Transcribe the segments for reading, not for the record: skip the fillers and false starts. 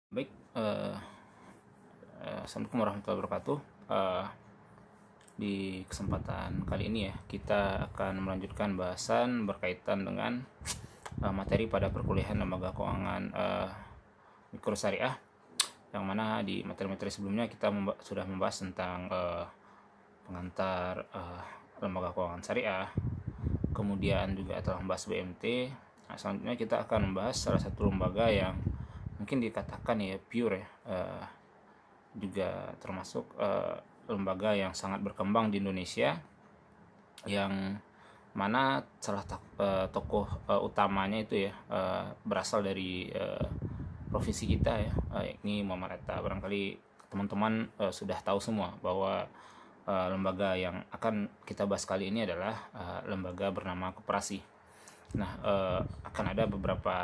Baik, assalamualaikum warahmatullahi wabarakatuh. Eh, di kesempatan kali ini ya, kita akan melanjutkan bahasan berkaitan dengan materi pada perkuliahan lembaga keuangan mikro syariah, yang mana di materi-materi sebelumnya kita sudah membahas tentang pengantar lembaga keuangan syariah, kemudian juga telah membahas BMT. Nah, selanjutnya kita akan membahas salah satu lembaga yang mungkin dikatakan ya pure ya, juga termasuk lembaga yang sangat berkembang di Indonesia, yang mana salah tokoh utamanya itu ya berasal dari provinsi kita ya, yakni Muhammad Hatta. Barangkali teman-teman sudah tahu semua bahwa lembaga yang akan kita bahas kali ini adalah lembaga bernama Koperasi. Nah, akan ada beberapa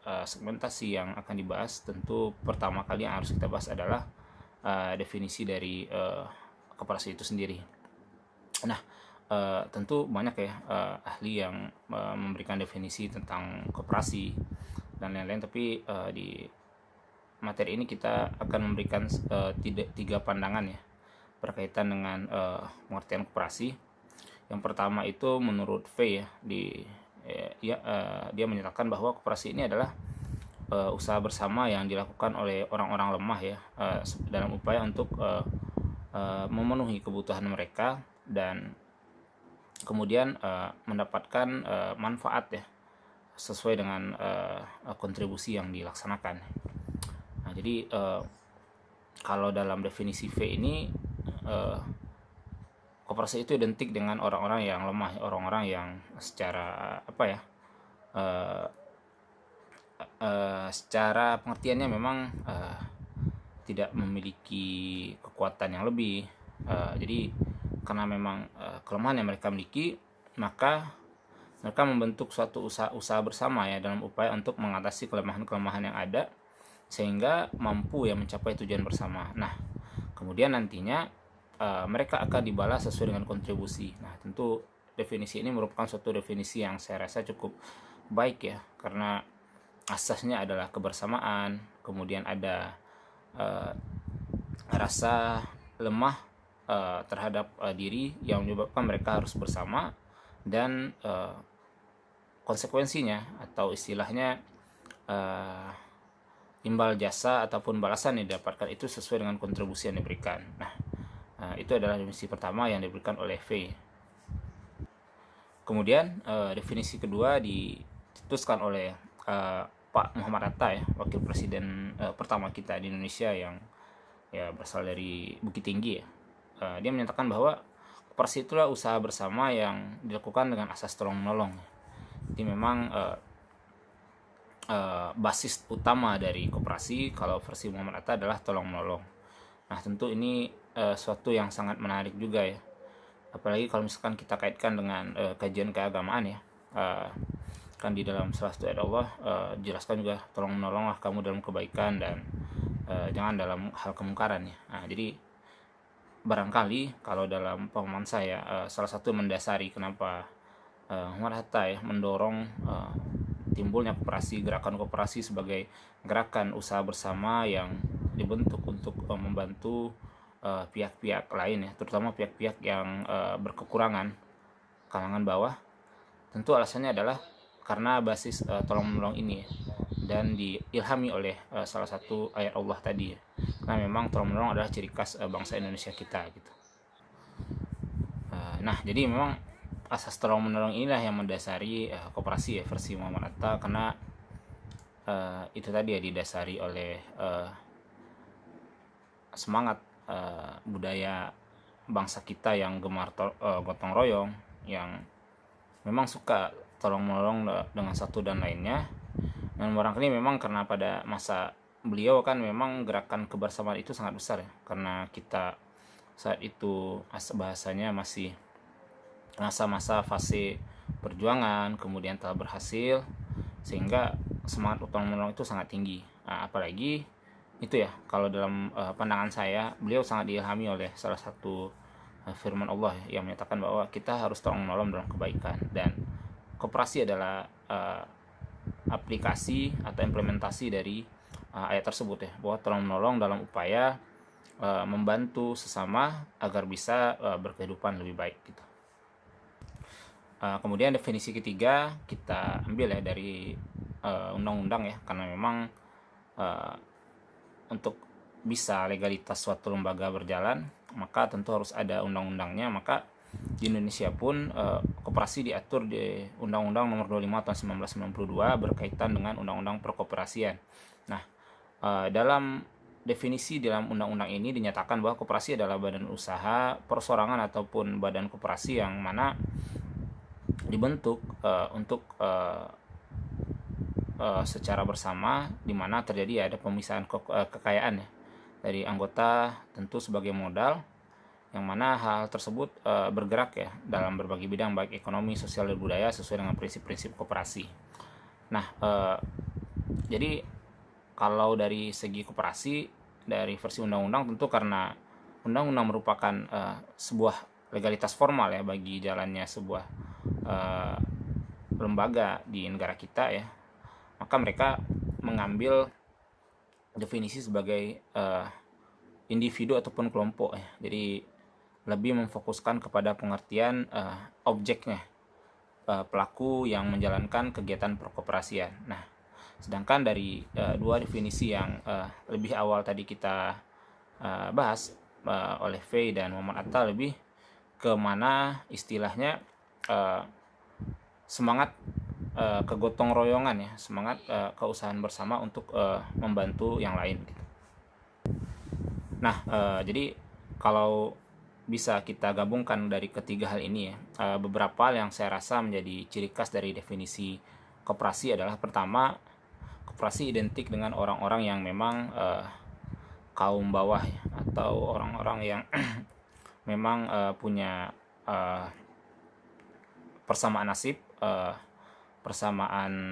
segmentasi yang akan dibahas. Tentu pertama kali yang harus kita bahas adalah definisi dari koperasi itu sendiri. Nah, tentu banyak ya ahli yang memberikan definisi tentang koperasi dan lain-lain, tapi di materi ini kita akan memberikan tiga pandangan ya berkaitan dengan pengertian koperasi. Yang pertama itu menurut V ya, dia menyatakan bahwa koperasi ini adalah usaha bersama yang dilakukan oleh orang-orang lemah ya, dalam upaya untuk memenuhi kebutuhan mereka dan kemudian mendapatkan manfaat ya sesuai dengan kontribusi yang dilaksanakan. Nah, jadi kalau dalam definisi V ini, koperasi itu identik dengan orang-orang yang lemah, orang-orang yang secara apa ya, secara pengertiannya memang tidak memiliki kekuatan yang lebih. Jadi karena memang kelemahan yang mereka miliki, maka mereka membentuk suatu usaha bersama ya dalam upaya untuk mengatasi kelemahan-kelemahan yang ada sehingga mampu ya mencapai tujuan bersama. Nah, kemudian nantinya mereka akan dibalas sesuai dengan kontribusi. Nah, tentu definisi ini merupakan suatu definisi yang saya rasa cukup baik ya, karena asasnya adalah kebersamaan, kemudian ada rasa lemah terhadap diri yang menyebabkan mereka harus bersama, dan konsekuensinya atau istilahnya imbal jasa ataupun balasan yang didapatkan itu sesuai dengan kontribusi yang diberikan. Nah, itu adalah definisi pertama yang diberikan oleh V. Kemudian definisi kedua dituliskan oleh Pak Muhammad Hatta ya, wakil presiden pertama kita di Indonesia yang ya berasal dari Bukit Tinggi ya. Dia menyatakan bahwa koperasi itulah usaha bersama yang dilakukan dengan asas tolong menolong. Jadi memang basis utama dari koperasi kalau versi Muhammad Hatta adalah tolong menolong. Nah, tentu ini suatu yang sangat menarik juga ya, apalagi kalau misalkan kita kaitkan dengan kajian keagamaan ya. Kan di dalam salah satu ayat Allah jelaskan juga, tolong menolonglah kamu dalam kebaikan dan jangan dalam hal kemungkaran ya. Nah, jadi barangkali kalau dalam pemahaman saya, salah satu mendasari kenapa Muhammad Hatta ya mendorong timbulnya koperasi, gerakan koperasi sebagai gerakan usaha bersama yang dibentuk untuk membantu pihak-pihak lain ya, terutama pihak-pihak yang berkekurangan, kalangan bawah. Tentu alasannya adalah karena basis tolong menolong ini ya, dan diilhami oleh salah satu ayat Allah tadi ya. Karena memang tolong menolong adalah ciri khas bangsa Indonesia kita gitu. Nah, jadi memang asas tolong menolong inilah yang mendasari koperasi ya versi Muhammad Hatta, karena itu tadi ya didasari oleh semangat budaya bangsa kita yang gemar gotong royong, yang memang suka tolong menolong dengan satu dan lainnya. Dan barangkali memang karena pada masa beliau kan memang gerakan kebersamaan itu sangat besar ya, karena kita saat itu bahasanya masih masa-masa fase perjuangan, kemudian telah berhasil, sehingga semangat tolong menolong itu sangat tinggi. Nah, apalagi itu ya, kalau dalam pandangan saya, beliau sangat diilhami oleh salah satu firman Allah yang menyatakan bahwa kita harus tolong menolong dalam kebaikan, dan koperasi adalah aplikasi atau implementasi dari ayat tersebut ya, bahwa tolong menolong dalam upaya membantu sesama agar bisa berkehidupan lebih baik gitu. Kemudian definisi ketiga kita ambil ya dari undang-undang ya, karena memang untuk bisa legalitas suatu lembaga berjalan maka tentu harus ada undang-undangnya. Maka di Indonesia pun koperasi diatur di Undang-Undang Nomor 25 Tahun 1992 berkaitan dengan Undang-Undang Perkoperasian. Nah, dalam definisi dalam undang-undang ini dinyatakan bahwa koperasi adalah badan usaha, perseorangan ataupun badan koperasi yang mana dibentuk untuk secara bersama, di mana terjadi ada pemisahan kekayaan ya dari anggota tentu sebagai modal, yang mana hal tersebut bergerak ya dalam berbagai bidang baik ekonomi, sosial, dan budaya sesuai dengan prinsip-prinsip koperasi. Nah, jadi kalau dari segi koperasi dari versi undang-undang, tentu karena undang-undang merupakan sebuah legalitas formal ya bagi jalannya sebuah lembaga di negara kita ya, maka mereka mengambil definisi sebagai individu ataupun kelompok ya. Jadi lebih memfokuskan kepada pengertian objeknya, pelaku yang menjalankan kegiatan perkoperasian. Nah, sedangkan dari dua definisi yang lebih awal tadi kita bahas oleh Fei dan Muhammad Atta, lebih ke mana istilahnya semangat kegotong royongan ya, semangat keusahaan bersama untuk membantu yang lain gitu. Nah, jadi kalau bisa kita gabungkan dari ketiga hal ini ya, beberapa hal yang saya rasa menjadi ciri khas dari definisi koperasi adalah, pertama, koperasi identik dengan orang-orang yang memang kaum bawah ya, atau orang-orang yang memang punya persamaan nasib, persamaan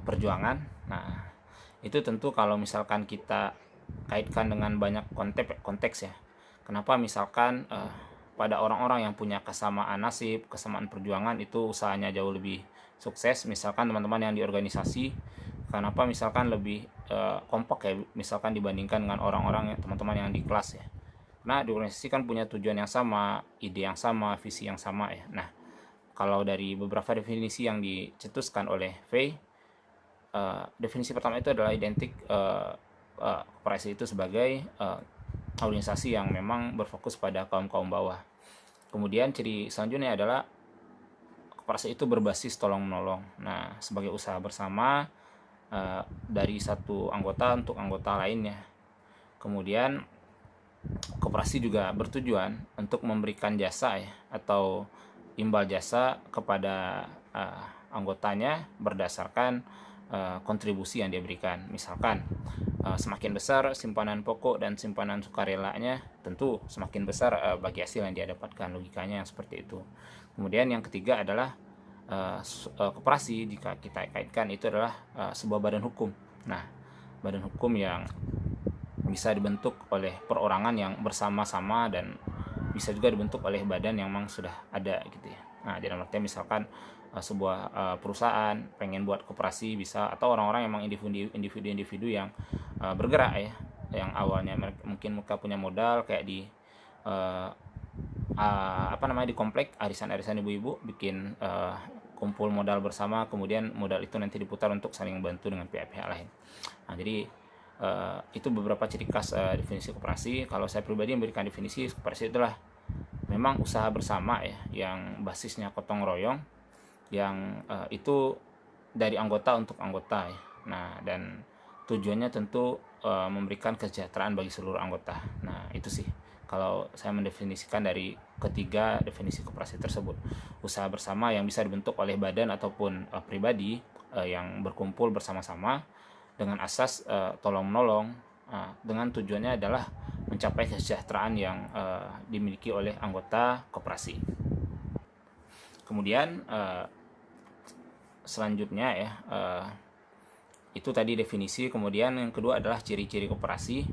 perjuangan. Nah, itu tentu kalau misalkan kita kaitkan dengan banyak konteks ya. Kenapa misalkan pada orang-orang yang punya kesamaan nasib, kesamaan perjuangan itu usahanya jauh lebih sukses. Misalkan teman-teman yang di organisasi, kenapa misalkan lebih kompak ya, misalkan dibandingkan dengan orang-orang teman-teman yang di kelas ya. Karena di organisasi kan punya tujuan yang sama, ide yang sama, visi yang sama ya. Nah, kalau dari beberapa definisi yang dicetuskan oleh Fei, definisi pertama itu adalah identik koperasi itu sebagai organisasi yang memang berfokus pada kaum-kaum bawah. Kemudian ciri selanjutnya adalah koperasi itu berbasis tolong-menolong. Nah, sebagai usaha bersama dari satu anggota untuk anggota lainnya. Kemudian koperasi juga bertujuan untuk memberikan jasa ya, atau imbal jasa kepada anggotanya berdasarkan kontribusi yang dia berikan. Misalkan semakin besar simpanan pokok dan simpanan sukarelanya, tentu semakin besar bagi hasil yang dia dapatkan, logikanya yang seperti itu. Kemudian yang ketiga adalah koperasi, jika kita kaitkan itu adalah sebuah badan hukum. Nah, badan hukum yang bisa dibentuk oleh perorangan yang bersama-sama dan bisa juga dibentuk oleh badan yang memang sudah ada gitu ya. Nah, dalam artian misalkan sebuah perusahaan pengen buat koperasi bisa, atau orang-orang yang memang individu yang bergerak ya, yang awalnya mungkin mereka punya modal kayak di di komplek arisan-arisan ibu-ibu, bikin kumpul modal bersama, kemudian modal itu nanti diputar untuk saling membantu dengan pihak-pihak lain. Nah, jadi itu beberapa ciri khas definisi koperasi. Kalau saya pribadi memberikan definisi koperasi itulah memang usaha bersama ya, yang basisnya gotong royong, yang itu dari anggota untuk anggota ya. Nah, dan tujuannya tentu memberikan kesejahteraan bagi seluruh anggota. Nah, itu sih kalau saya mendefinisikan dari ketiga definisi koperasi tersebut. Usaha bersama yang bisa dibentuk oleh badan ataupun pribadi yang berkumpul bersama-sama dengan asas tolong-menolong, dengan tujuannya adalah mencapai kesejahteraan yang dimiliki oleh anggota koperasi. Kemudian selanjutnya ya, itu tadi definisi. Kemudian yang kedua adalah ciri-ciri koperasi.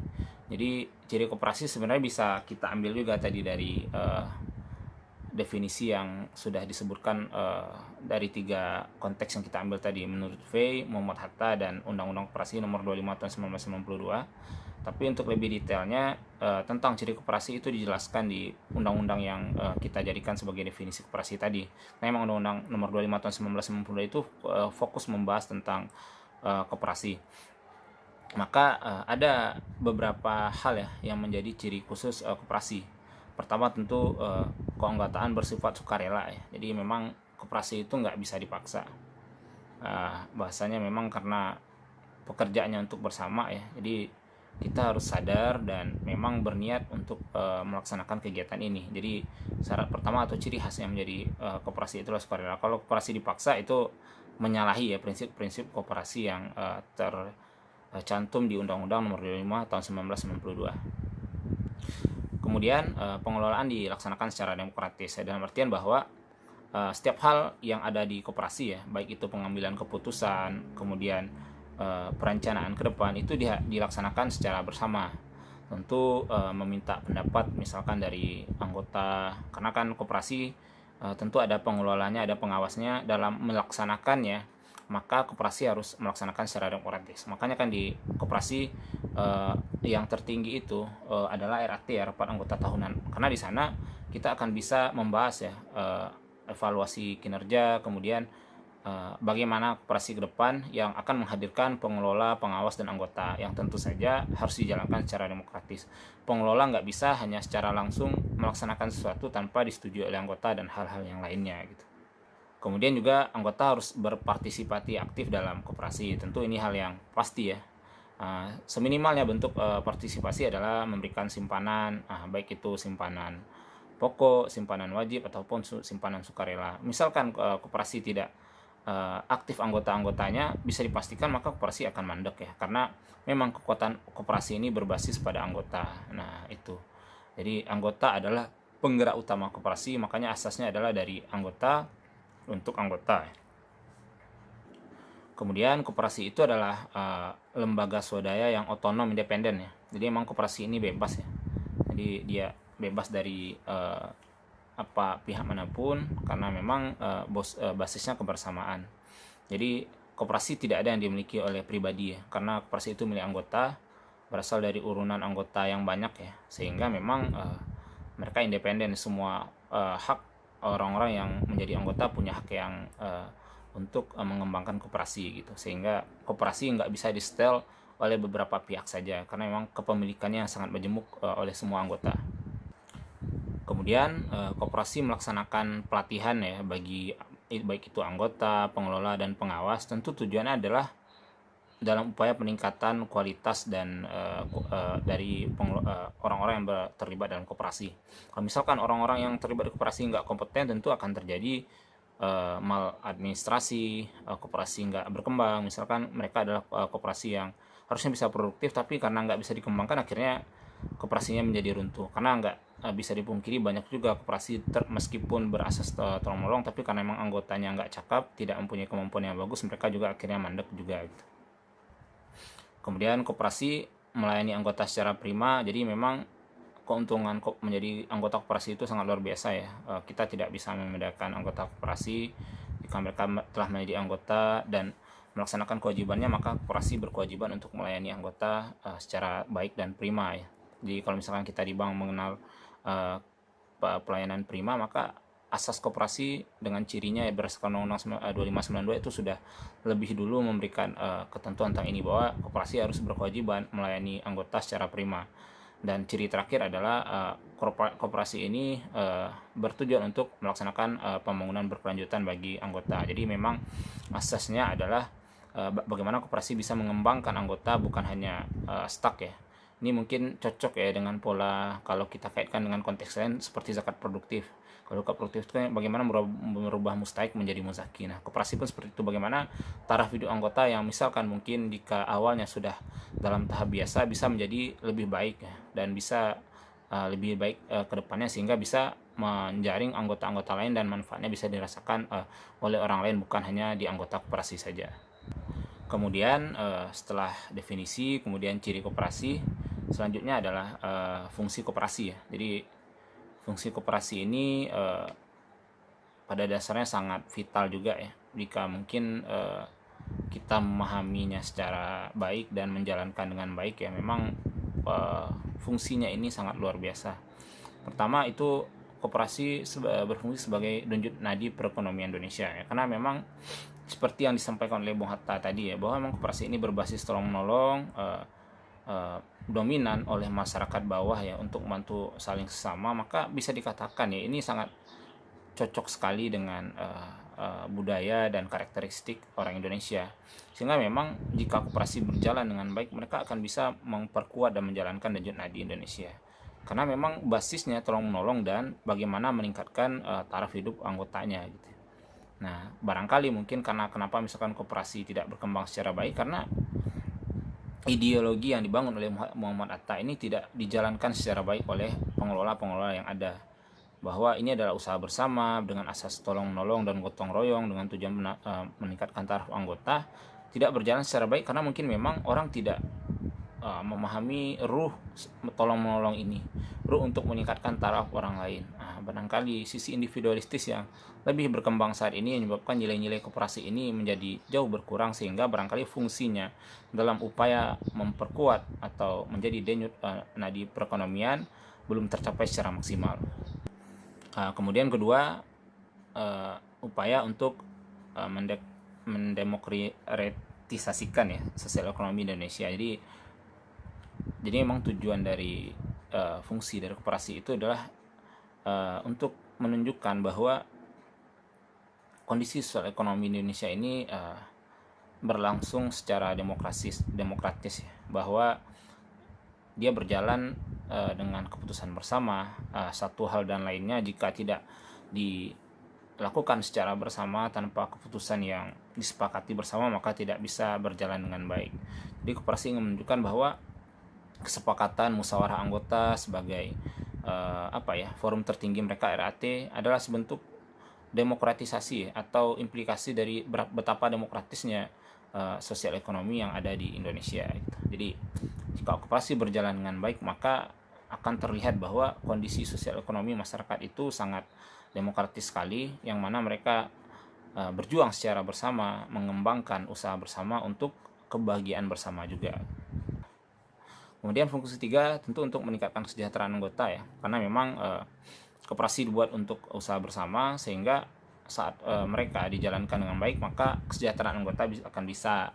Jadi ciri koperasi sebenarnya bisa kita ambil juga tadi dari definisi yang sudah disebutkan dari 3 konteks yang kita ambil tadi menurut Fay, Muhammad Hatta, dan Undang-Undang Koperasi Nomor 25 Tahun 1992. Tapi untuk lebih detailnya tentang ciri koperasi itu dijelaskan di undang-undang yang kita jadikan sebagai definisi koperasi tadi. Nah, memang Undang-Undang Nomor 25 Tahun 1992 itu fokus membahas tentang koperasi. Maka ada beberapa hal ya yang menjadi ciri khusus koperasi. Pertama tentu keanggotaan bersifat sukarela ya. Jadi memang koperasi itu nggak bisa dipaksa. Bahasanya memang karena pekerjaannya untuk bersama ya. Jadi kita harus sadar dan memang berniat untuk melaksanakan kegiatan ini. Jadi syarat pertama atau ciri khas yang menjadi koperasi itulah sukarela. Kalau koperasi dipaksa itu menyalahi ya prinsip-prinsip koperasi yang tercantum di Undang-Undang Nomor 25 Tahun 1992. Kemudian pengelolaan dilaksanakan secara demokratis ya, dalam artian bahwa setiap hal yang ada di koperasi ya, baik itu pengambilan keputusan, kemudian perencanaan ke depan itu dilaksanakan secara bersama. Tentu meminta pendapat misalkan dari anggota, karena kan koperasi tentu ada pengelolanya, ada pengawasnya. Dalam melaksanakannya maka koperasi harus melaksanakan secara demokratis. Makanya kan di koperasi yang tertinggi itu adalah RAT, rapat anggota tahunan, karena di sana kita akan bisa membahas ya evaluasi kinerja, kemudian bagaimana koperasi ke depan yang akan menghadirkan pengelola, pengawas, dan anggota yang tentu saja harus dijalankan secara demokratis. Pengelola nggak bisa hanya secara langsung melaksanakan sesuatu tanpa disetujui oleh anggota dan hal-hal yang lainnya gitu. Kemudian juga anggota harus berpartisipasi aktif dalam koperasi. Tentu ini hal yang pasti ya. Seminimalnya bentuk partisipasi adalah memberikan simpanan, baik itu simpanan pokok, simpanan wajib, ataupun simpanan sukarela. Misalkan koperasi tidak aktif anggota-anggotanya, bisa dipastikan maka koperasi akan mandek ya, karena memang kekuatan koperasi ini berbasis pada anggota. Nah itu, jadi anggota adalah penggerak utama koperasi, makanya asasnya adalah dari anggota untuk anggota. Kemudian koperasi itu adalah lembaga swadaya yang otonom, independen ya. Jadi memang koperasi ini bebas ya, jadi dia bebas dari pihak manapun, karena memang basisnya kebersamaan. Jadi koperasi tidak ada yang dimiliki oleh pribadi ya, karena koperasi itu milik anggota, berasal dari urunan anggota yang banyak ya, sehingga memang mereka independen. Semua hak orang-orang yang menjadi anggota punya hak yang untuk mengembangkan koperasi gitu, sehingga koperasi nggak bisa disetel oleh beberapa pihak saja, karena memang kepemilikannya yang sangat majemuk oleh semua anggota. Kemudian koperasi melaksanakan pelatihan ya bagi baik itu anggota, pengelola, dan pengawas. Tentu tujuannya adalah dalam upaya peningkatan kualitas dan dari orang-orang yang terlibat dalam koperasi. Kalau misalkan orang-orang yang terlibat di koperasi nggak kompeten, tentu akan terjadi maladministrasi, koperasi nggak berkembang. Misalkan mereka adalah koperasi yang harusnya bisa produktif, tapi karena nggak bisa dikembangkan, akhirnya koperasinya menjadi runtuh. Karena nggak bisa dipungkiri, banyak juga koperasi meskipun berasas tolong-menolong, tapi karena memang anggotanya nggak cakap, tidak mempunyai kemampuan yang bagus, mereka juga akhirnya mandek juga gitu. Kemudian koperasi melayani anggota secara prima. Jadi memang keuntungan menjadi anggota koperasi itu sangat luar biasa ya. Kita tidak bisa membedakan anggota koperasi jika mereka telah menjadi anggota dan melaksanakan kewajibannya, maka koperasi berkewajiban untuk melayani anggota secara baik dan prima ya. Jadi kalau misalkan kita di bank mengenal pelayanan prima, maka asas koperasi dengan cirinya berdasarkan Undang-Undang 2592 itu sudah lebih dulu memberikan ketentuan tentang ini, bahwa koperasi harus berkewajiban melayani anggota secara prima. Dan ciri terakhir adalah koperasi ini bertujuan untuk melaksanakan pembangunan berkelanjutan bagi anggota. Jadi memang asasnya adalah bagaimana koperasi bisa mengembangkan anggota, bukan hanya stuck ya. Ini mungkin cocok ya dengan pola kalau kita kaitkan dengan konteks lain seperti zakat produktif. Kalau zakat produktif itu kan bagaimana merubah mustahik menjadi muzaki. Nah, koperasi pun seperti itu, bagaimana taraf hidup anggota yang misalkan mungkin jika awalnya sudah dalam tahap biasa bisa menjadi lebih baik ya, dan bisa lebih baik ke depannya, sehingga bisa menjaring anggota-anggota lain dan manfaatnya bisa dirasakan oleh orang lain, bukan hanya di anggota koperasi saja. Kemudian setelah definisi, kemudian ciri koperasi, selanjutnya adalah fungsi koperasi ya. Jadi fungsi koperasi ini pada dasarnya sangat vital juga ya, jika mungkin kita memahaminya secara baik dan menjalankan dengan baik ya, memang fungsinya ini sangat luar biasa. Pertama itu koperasi berfungsi sebagai denyut nadi perekonomian Indonesia ya, karena memang seperti yang disampaikan oleh Bung Hatta tadi ya, bahwa memang koperasi ini berbasis tolong menolong, dominan oleh masyarakat bawah ya untuk membantu saling sesama, maka bisa dikatakan ya ini sangat cocok sekali dengan budaya dan karakteristik orang Indonesia, sehingga memang jika koperasi berjalan dengan baik, mereka akan bisa memperkuat dan menjalankan denyut nadi Indonesia, karena memang basisnya tolong menolong dan bagaimana meningkatkan taraf hidup anggotanya gitu. Nah, barangkali mungkin karena kenapa misalkan koperasi tidak berkembang secara baik, karena ideologi yang dibangun oleh Muhammad Atta ini tidak dijalankan secara baik oleh pengelola-pengelola yang ada, bahwa ini adalah usaha bersama dengan asas tolong menolong dan gotong royong dengan tujuan meningkatkan taraf anggota, tidak berjalan secara baik karena mungkin memang orang tidak memahami ruh tolong menolong ini, ruh untuk meningkatkan taraf orang lain. Barangkali sisi individualistis yang lebih berkembang saat ini menyebabkan nilai-nilai koperasi ini menjadi jauh berkurang, sehingga barangkali fungsinya dalam upaya memperkuat atau menjadi denyut nadi perekonomian belum tercapai secara maksimal. Kemudian kedua, upaya untuk mendemokratisasikan ya sosial ekonomi Indonesia. Jadi memang tujuan dari fungsi dari koperasi itu adalah untuk menunjukkan bahwa kondisi sosial ekonomi Indonesia ini berlangsung secara demokratis ya, bahwa dia berjalan dengan keputusan bersama. Satu hal dan lainnya jika tidak dilakukan secara bersama tanpa keputusan yang disepakati bersama, maka tidak bisa berjalan dengan baik. Jadi koperasi ingin menunjukkan bahwa kesepakatan musyawarah anggota sebagai forum tertinggi mereka, RAT, adalah sebentuk demokratisasi atau implikasi dari betapa demokratisnya sosial ekonomi yang ada di Indonesia gitu. Jadi jika koperasi berjalan dengan baik, maka akan terlihat bahwa kondisi sosial ekonomi masyarakat itu sangat demokratis sekali, yang mana mereka berjuang secara bersama, mengembangkan usaha bersama untuk kebahagiaan bersama juga. Kemudian fungsi tiga tentu untuk meningkatkan kesejahteraan anggota ya, karena memang koperasi dibuat untuk usaha bersama, sehingga saat mereka dijalankan dengan baik, maka kesejahteraan anggota akan bisa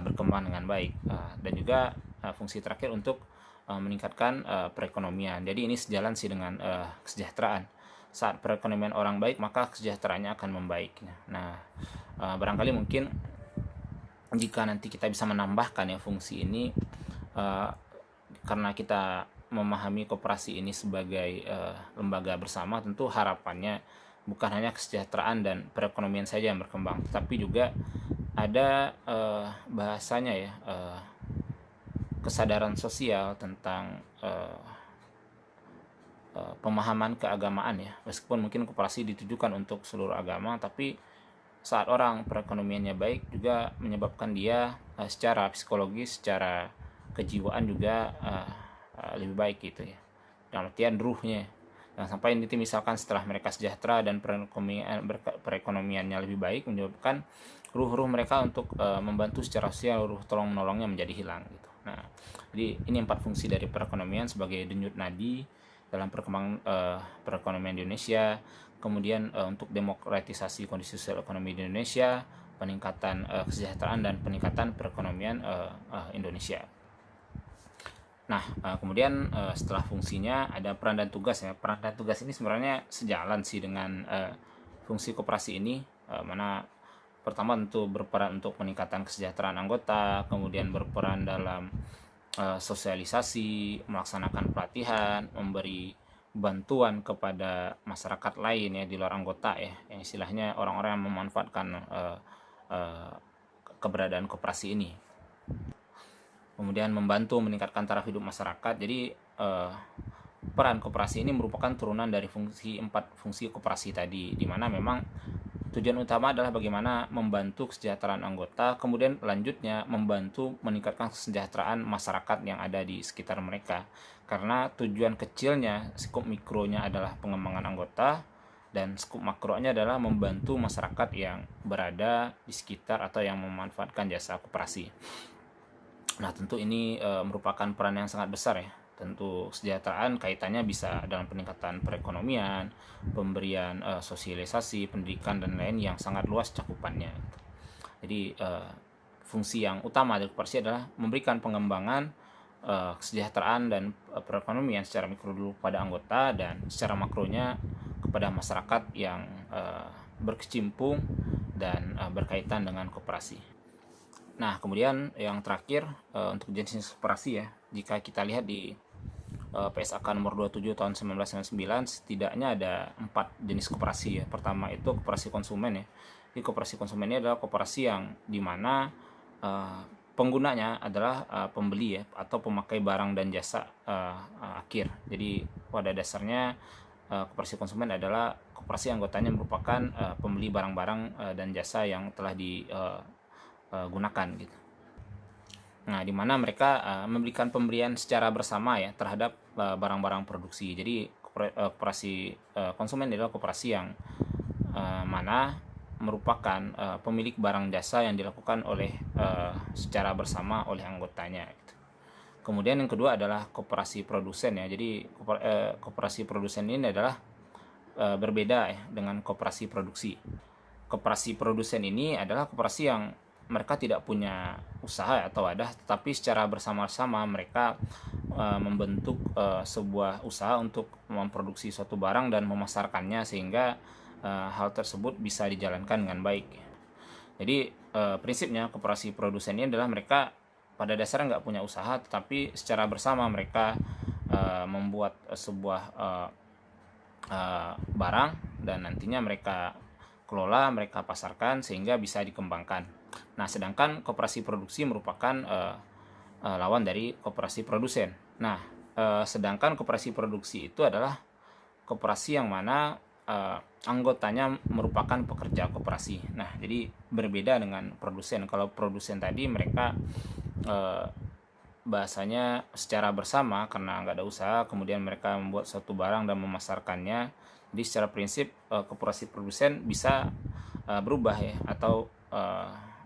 berkembang dengan baik. Dan juga fungsi terakhir untuk meningkatkan perekonomian. Jadi ini sejalan sih dengan kesejahteraan. Saat perekonomian orang baik, maka kesejahteraannya akan membaik. Nah, barangkali mungkin jika nanti kita bisa menambahkan ya fungsi ini, karena kita memahami koperasi ini sebagai lembaga bersama, tentu harapannya bukan hanya kesejahteraan dan perekonomian saja yang berkembang, tapi juga ada bahasanya ya, kesadaran sosial tentang pemahaman keagamaan ya. Meskipun mungkin koperasi ditujukan untuk seluruh agama, tapi saat orang perekonomiannya baik juga menyebabkan dia secara psikologis, secara kejiwaan juga lebih baik gitu ya, dalam artian ruhnya. Jangan sampai nanti misalkan setelah mereka sejahtera dan perekonomiannya lebih baik, menyebabkan ruh-ruh mereka untuk membantu secara sosial, ruh tolong menolongnya menjadi hilang gitu. Nah, jadi ini 4 fungsi dari perekonomian sebagai denyut nadi dalam perkembangan perekonomian Indonesia. Kemudian untuk demokratisasi kondisi sosial ekonomi di Indonesia, peningkatan kesejahteraan dan peningkatan perekonomian Indonesia. Nah, kemudian setelah fungsinya ada peran dan tugas ya. Peran dan tugas ini sebenarnya sejalan sih dengan fungsi koperasi ini, mana pertama tentu berperan untuk peningkatan kesejahteraan anggota, kemudian berperan dalam sosialisasi, melaksanakan pelatihan, memberi bantuan kepada masyarakat lain ya di luar anggota ya, yang istilahnya orang-orang yang memanfaatkan keberadaan koperasi ini. Kemudian membantu meningkatkan taraf hidup masyarakat. Jadi peran koperasi ini merupakan turunan dari 4 fungsi koperasi tadi, di mana memang tujuan utama adalah bagaimana membantu kesejahteraan anggota, kemudian lanjutnya membantu meningkatkan kesejahteraan masyarakat yang ada di sekitar mereka. Karena tujuan kecilnya, skop mikronya adalah pengembangan anggota, dan skup makronya adalah membantu masyarakat yang berada di sekitar atau yang memanfaatkan jasa koperasi. Nah, tentu ini merupakan peran yang sangat besar ya. Tentu kesejahteraan kaitannya bisa dalam peningkatan perekonomian, pemberian sosialisasi, pendidikan, dan lain yang sangat luas cakupannya. Jadi fungsi yang utama dari koperasi adalah memberikan pengembangan kesejahteraan dan perekonomian secara mikro dulu pada anggota, dan secara makronya kepada masyarakat yang berkecimpung dan berkaitan dengan koperasi. Nah, kemudian yang terakhir untuk jenis koperasi ya, jika kita lihat di PSAK nomor 27 tahun 1999 setidaknya ada 4 jenis koperasi ya. Pertama itu koperasi konsumen ya. Jadi koperasi konsumen ini adalah koperasi yang dimana penggunanya adalah pembeli ya, atau pemakai barang dan jasa akhir. Jadi pada dasarnya koperasi konsumen adalah koperasi anggotanya merupakan pembeli barang-barang dan jasa yang telah digunakan gitu. Nah, di mana mereka memberikan pemberian secara bersama ya terhadap barang-barang produksi. Jadi koperasi konsumen adalah koperasi yang mana merupakan pemilik barang jasa yang dilakukan oleh secara bersama oleh anggotanya gitu. Kemudian yang kedua adalah koperasi produsen ya. Jadi koperasi produsen ini adalah berbeda ya dengan koperasi produksi. Koperasi produsen ini adalah koperasi yang mereka tidak punya usaha atau wadah, tetapi secara bersama-sama mereka membentuk sebuah usaha untuk memproduksi suatu barang dan memasarkannya sehingga hal tersebut bisa dijalankan dengan baik. Jadi prinsipnya koperasi produsen ini adalah mereka pada dasarnya nggak punya usaha, tetapi secara bersama mereka membuat sebuah barang dan nantinya mereka kelola, mereka pasarkan sehingga bisa dikembangkan. Nah, sedangkan koperasi produksi merupakan lawan dari koperasi produsen. Nah, sedangkan koperasi produksi itu adalah koperasi yang mana anggotanya merupakan pekerja koperasi. Nah, jadi berbeda dengan produsen. Kalau produsen tadi mereka bahasanya secara bersama karena nggak ada usaha, kemudian mereka membuat suatu barang dan memasarkannya. Jadi secara prinsip koperasi produsen bisa berubah ya, atau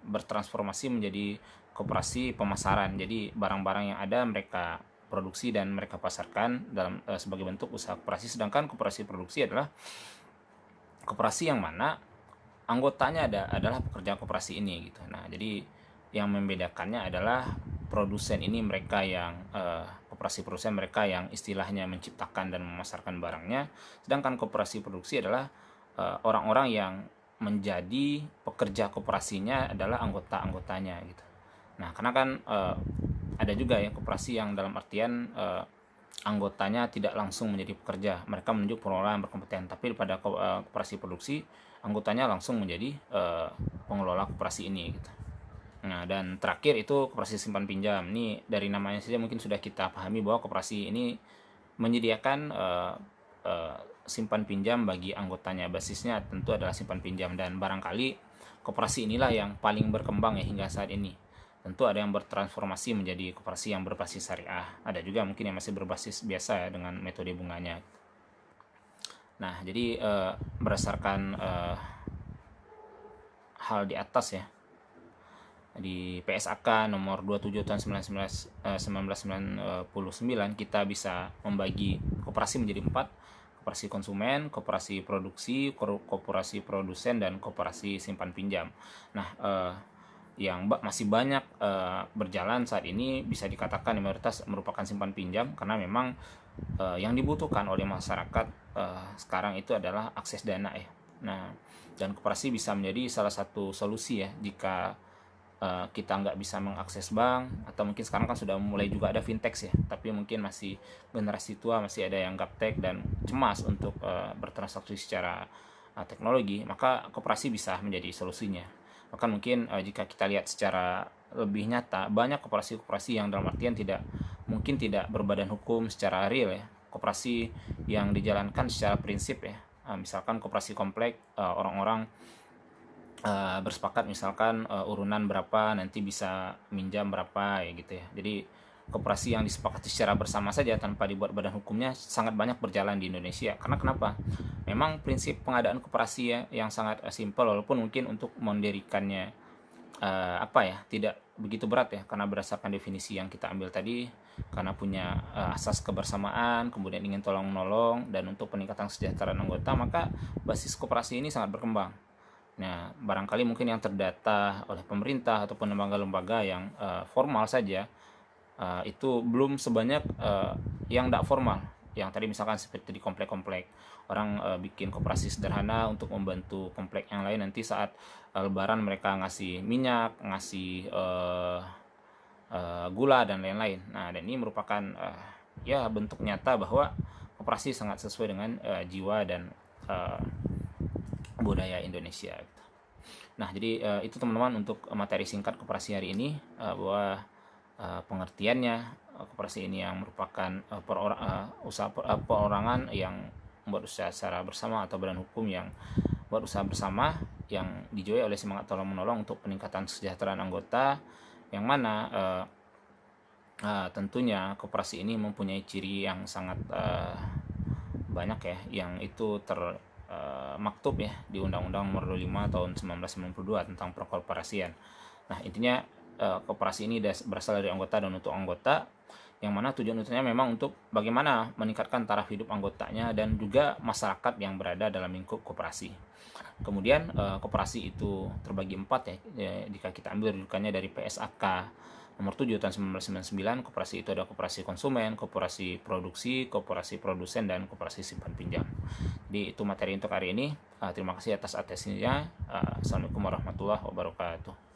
bertransformasi menjadi koperasi pemasaran. Jadi barang-barang yang ada mereka produksi dan mereka pasarkan dalam sebagai bentuk usaha koperasi. Sedangkan koperasi produksi adalah koperasi yang mana anggotanya adalah pekerja koperasi ini gitu. Nah, jadi yang membedakannya adalah produsen ini mereka yang koperasi produsen mereka yang istilahnya menciptakan dan memasarkan barangnya, sedangkan koperasi produksi adalah orang-orang yang menjadi pekerja koperasinya adalah anggota-anggotanya gitu. Nah, karena kan ada juga ya koperasi yang dalam artian anggotanya tidak langsung menjadi pekerja, mereka menunjuk pengelola yang berkompeten, tapi pada koperasi produksi anggotanya langsung menjadi pengelola koperasi ini gitu. Nah, dan terakhir itu koperasi simpan pinjam. Ini dari namanya saja mungkin sudah kita pahami bahwa koperasi ini menyediakan simpan pinjam bagi anggotanya. Basisnya tentu adalah simpan pinjam, dan barangkali koperasi inilah yang paling berkembang ya hingga saat ini. Tentu ada yang bertransformasi menjadi koperasi yang berbasis syariah, ada juga mungkin yang masih berbasis biasa ya dengan metode bunganya. Nah, jadi berdasarkan hal di atas ya, di PSAK nomor 27 tahun 1999 kita bisa membagi koperasi menjadi 4: koperasi konsumen, koperasi produksi, koperasi produsen, dan koperasi simpan pinjam. Nah, yang masih banyak berjalan saat ini bisa dikatakan mayoritas merupakan simpan pinjam, karena memang yang dibutuhkan oleh masyarakat sekarang itu adalah akses dana ya. Nah, dan koperasi bisa menjadi salah satu solusi ya jika kita nggak bisa mengakses bank, atau mungkin sekarang kan sudah mulai juga ada fintech ya, tapi mungkin masih generasi tua masih ada yang gaptek dan cemas untuk bertransaksi secara teknologi, maka koperasi bisa menjadi solusinya. Bahkan mungkin jika kita lihat secara lebih nyata, banyak koperasi-koperasi yang dalam artian tidak berbadan hukum secara real ya, koperasi yang dijalankan secara prinsip ya. Misalkan koperasi komplek, orang-orang bersepakat misalkan urunan berapa nanti bisa minjam berapa ya gitu ya. Jadi koperasi yang disepakati secara bersama saja tanpa dibuat badan hukumnya sangat banyak berjalan di Indonesia. Karena kenapa? Memang prinsip pengadaan koperasi ya yang sangat simpel, walaupun mungkin untuk mendirikannya tidak begitu berat ya, karena berdasarkan definisi yang kita ambil tadi, karena punya asas kebersamaan, kemudian ingin tolong menolong, dan untuk peningkatan kesejahteraan anggota, maka basis koperasi ini sangat berkembang. Nah, barangkali mungkin yang terdata oleh pemerintah ataupun lembaga-lembaga yang formal saja itu belum sebanyak yang tidak formal. Yang tadi misalkan seperti di komplek-komplek, orang bikin koperasi sederhana untuk membantu komplek yang lain, nanti saat lebaran mereka ngasih minyak, ngasih gula dan lain-lain. Nah, dan ini merupakan ya bentuk nyata bahwa koperasi sangat sesuai dengan jiwa dan budaya Indonesia gitu. Nah, jadi itu teman-teman untuk materi singkat koperasi hari ini, bahwa pengertiannya, koperasi ini yang merupakan usaha perorangan yang membuat usaha secara bersama atau badan hukum yang buat usaha bersama yang dijauhi oleh semangat tolong menolong untuk peningkatan kesejahteraan anggota, yang mana tentunya koperasi ini mempunyai ciri yang sangat banyak ya, yang itu maktub ya di Undang-Undang Nomor 25 Tahun 1992 tentang perkoperasian. Nah, intinya koperasi ini berasal dari anggota dan untuk anggota, yang mana tujuan utamanya memang untuk bagaimana meningkatkan taraf hidup anggotanya dan juga masyarakat yang berada dalam lingkup koperasi. Kemudian koperasi itu terbagi 4 ya, jika kita ambil rujukannya dari PSAK nomor 7 tahun 1999. Koperasi itu ada koperasi konsumen, koperasi produksi, koperasi produsen, dan koperasi simpan pinjam. Jadi itu materi untuk hari ini. Terima kasih atas atensinya. Assalamualaikum warahmatullahi wabarakatuh.